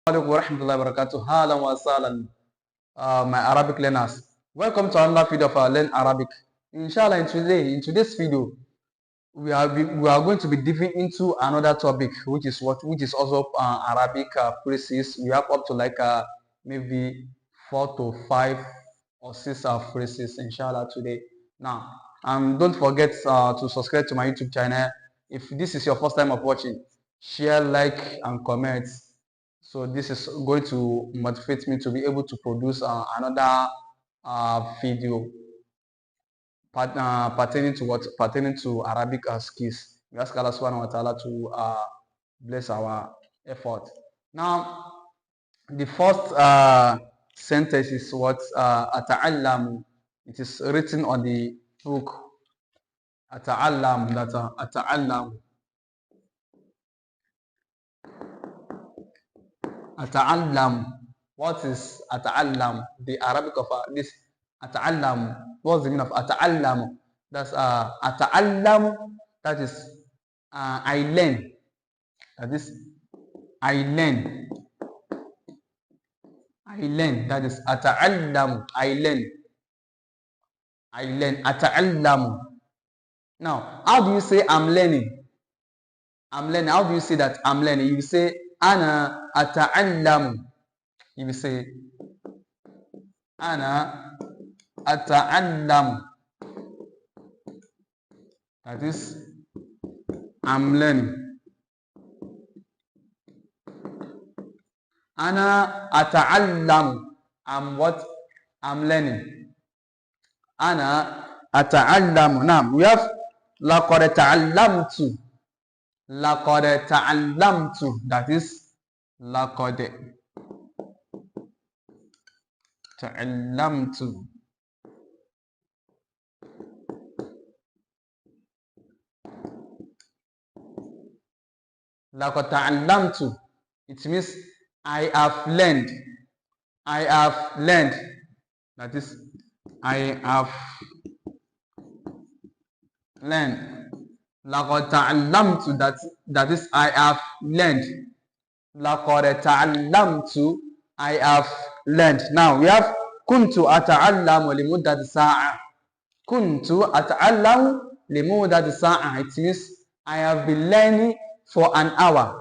Alaikum warahmatullahi wabarakatuh. Halam wa salam, my Arabic learners. Welcome to another video of our Learn Arabic. Inshallah, in today's video, we are going to be diving into another topic, which is also Arabic phrases. We have up to maybe 4 to 5 or 6 phrases, inshallah, today. Now, don't forget to subscribe to my YouTube channel. If this is your first time of watching, share, like, and comment. So this is going to motivate me to be able to produce another video pertaining to Arabic skills. We ask Allah Subhanahu wa Taala to bless our effort. Now, the first sentence is what ata'allamu. It is written on the book. Ata'allam. That ata'allamu. Ata'allam. What is ata'allam? The Arabic of this ata'allam. What's the meaning of ata'allam? That's ata'allam. That is I learn. That is I learn. I learn. That is ata'allam. I learn. I learn. Ata'allam. Now, how do you say I'm learning? I'm learning. How do you say that I'm learning? You say Ana ata'allamu. You will say Ana ata'allamu. That is I'm learning. Ana ata'allamu. I'm what? I'm learning. Ana ata'allamu. Now we have laqad ta'allamtu. Laqad ta'allamtu. That is laqad ta'allamtu. Laqad ta'allamtu. It means I have learned. I have learned. That is I have learned. Laqad ta'allamtu, that is I have learned. Laqad ta'allamtu, I have learned. Now we have kuntu ata'allamu limuddati sa'a. Kuntu ata'allamu limuddati sa'a. It means I have been learning for an hour.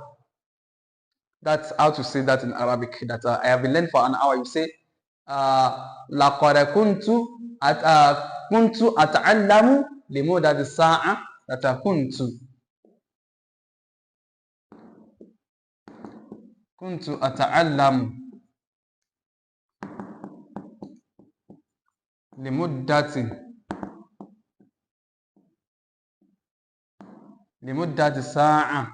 That's how to say that in Arabic. That I have been learning for an hour. You say laqad kuntu ata'allamu limuddati sa'a. That kuntu ata'allamu limuddati sa'a.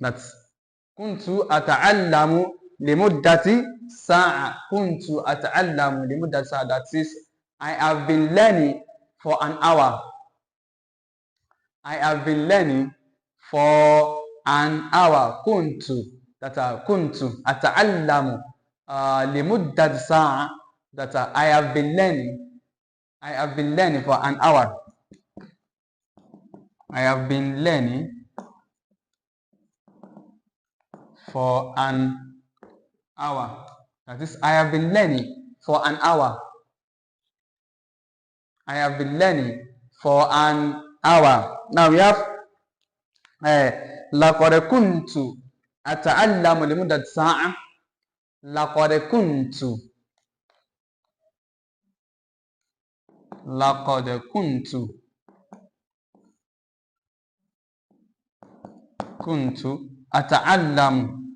That's kuntu ata'allamu limuddati sa'a. Kuntu ata'allamu limuddati sa'a. That is I have been learning for an hour. I have been learning for an hour. Kuntu. That kuntu ata'allamu limuddati sa'a. That I have been learning. I have been learning for an hour. I have been learning for an hour. That is I have been learning for an hour. I have been learning for an hour. Now we have laqad kuntu ata'allamu limuddati sa'a. Laqad kuntu ata'allamu limuddati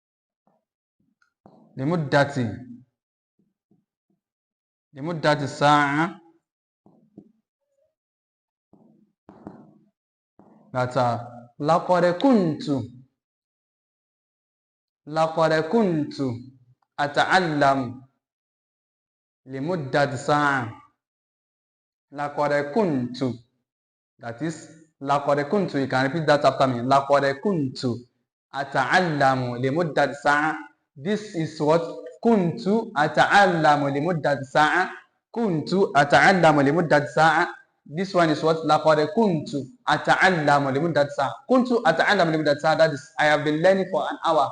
sa'a. That laqad kuntu ata'allamu limuddati sa'a. Laqad kuntu. That is laqad kuntu. You can repeat that after me. Laqad kuntu ata'allamu limuddati sa'a. This is what كنت أتعلم لمدة ساعة. كنت أتعلم لمدة ساعة. This one is what? لقد كنت أتعلم لمدة ساعة. كنت أتعلم لمدة ساعة. That is, I have been learning for an hour.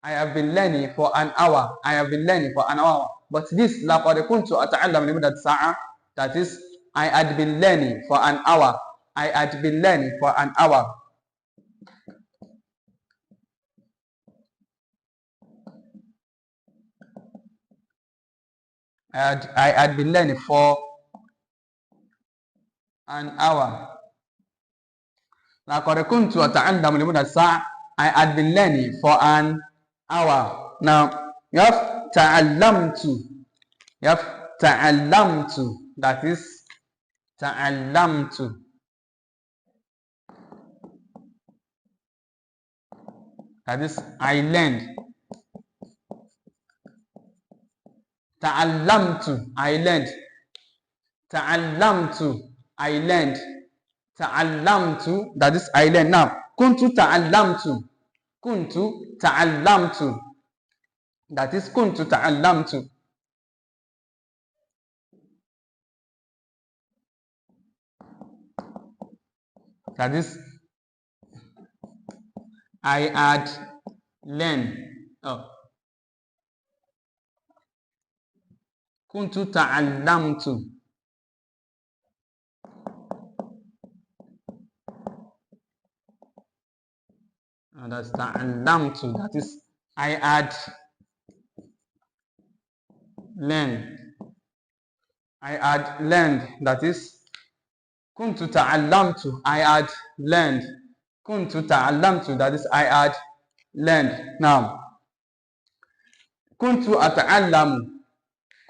I have been learning for an hour. I have been learning for an hour. But this لقد كنت أتعلم لمدة ساعة. That is, I had been learning for an hour. I had been learning for an hour. I had been learning for an hour. لقد كنت أتعلم لمدة ساعة. I had been learning for an hour. Now, you have تعلمت. You have تعلمت. That is تعلمت. That is, I learned. تعلمت. I learned. تعلمت. I learned. تعلمت. That is, I learned. Now, كنت تعلمت. كنت تعلمت. That is, كنت تعلمت. That is, I had learned. Oh. كنت تعلمت. That's تعلمت. That is, I had learned. I had learned. That is, كنت تعلمت. I had learned. كنت تعلمت. That is, I had learned. Now, كنت أتعلم.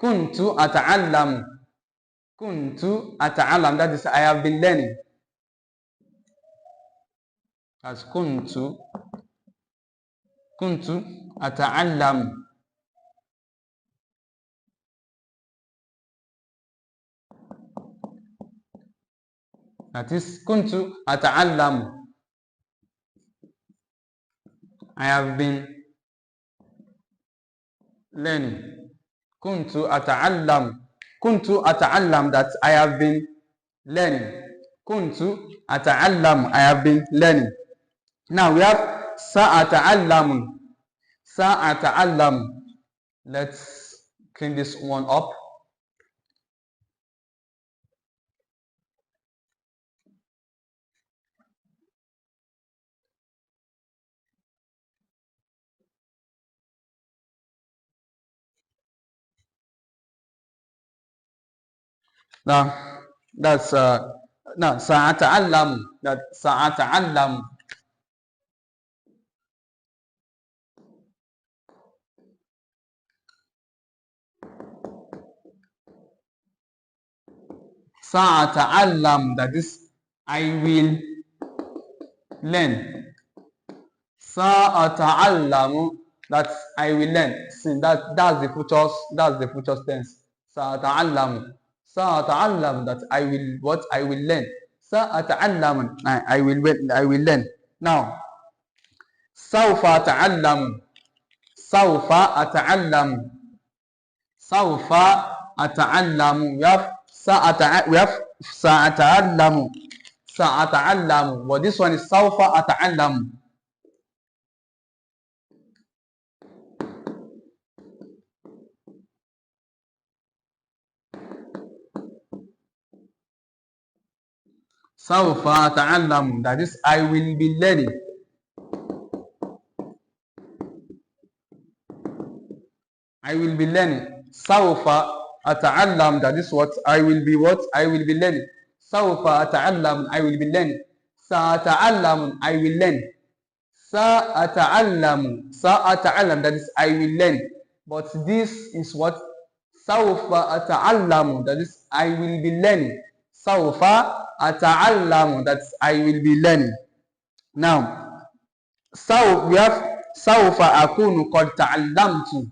كنت أتعلم. كنت أتعلم. That is, I have been learning. As كنت أتعلم. That is, كنت أتعلم. I have been learning. كنت أتعلم. كنت أتعلم. That I have been learning. كنت أتعلم. I have been learning. Now we have سأتعلم. سأتعلم. Let's clean this one up. Now that's no سأتعلم. That سأتعلم. سأتعلم. That is, I will learn. سأتعلم. That's, I will learn. See, that's the future. That's the future tense. سأتعلم. سأتعلم. That I will what? I will learn. سأتعلم. I will learn. Now, سوف أتعلم. سوف أتعلم. سوف أتعلم. We have سأتعلم. سأتعلم. But this one is سوف أتعلم. سوف أتعلم. That is, I will be learning. I will be learning. سوف أتعلم. That is what? I will be what? I will be learning. سوف أتعلم. I will be learning. سأتعلم. I will learn. سأتعلم. سأتعلم. That is, I will learn. But this is what? سوف أتعلم. That is, I will be learning. سوف أتعلم. That's, I will be learning. Now, we have سوف أكون قد تعلمت.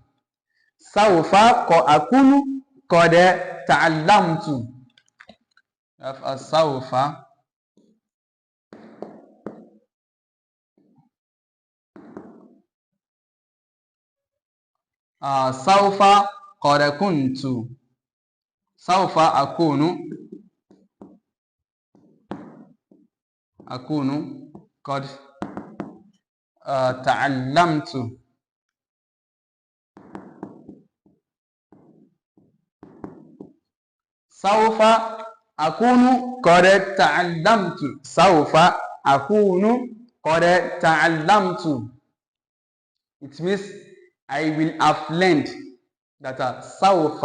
سوف أكون قد تعلمت. We have سوف سوف قد كنت سوف أكون قد تعلمت سوف أكون قد تعلمت سوف أكون قد تعلمت. It means I will have learned. That سوف,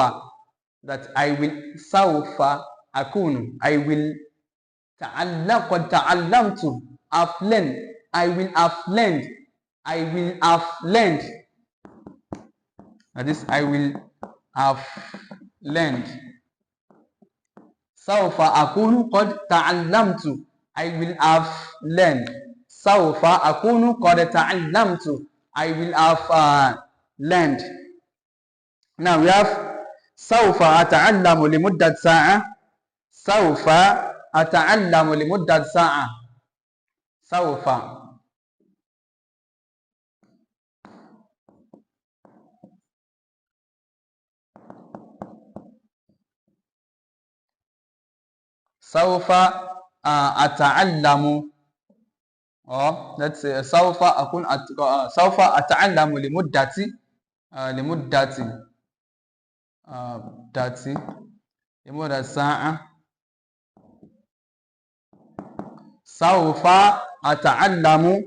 that I will سوف أكون, I will تعلم, قد تعلمت, have learned, I will have learned, I will have learned. That is I will have learned. سوف أكون قد تعلمت, I will have learned. سوف أكون قد تعلمت, I will have learned. Now we have سوف أتعلم لمدة ساعة. سوف أتعلم لمدة ساعة. سوف سوف أتعلم, or let's say سوف أكون سوف أتعلم لمدة لمدة ساعة. سوف أتعلم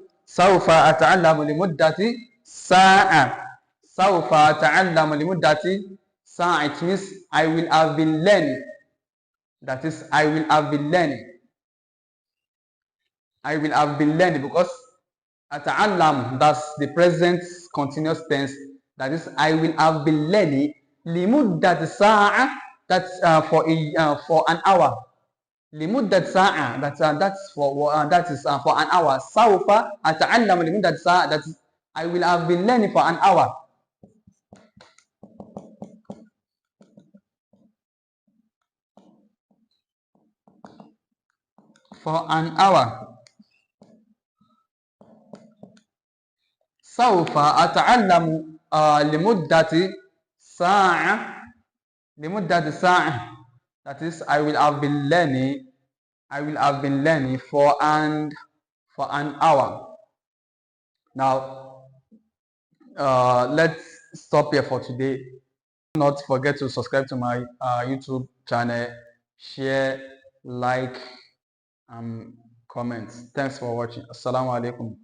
لمدة ساعة. سوف أتعلم لمدة ساعة. It means I will have been learning. That is I will have been learning. I will have been learning because أتعلم, that's the present continuous tense. That is I will have been learning لمدة ساعة. That's for an hour. لمدة ساعة, that's for an hour. سوف أتعلم لمدة ساعة, that is I will have been learning for an hour. For an hour. سوف أتعلم لمدة ساعة. لمدة ساعة. That is I will have been learning for an hour. Now let's stop here for today. Do not forget to subscribe to my YouTube channel, share, like, and comment. Thanks for watching. Assalamu alaikum.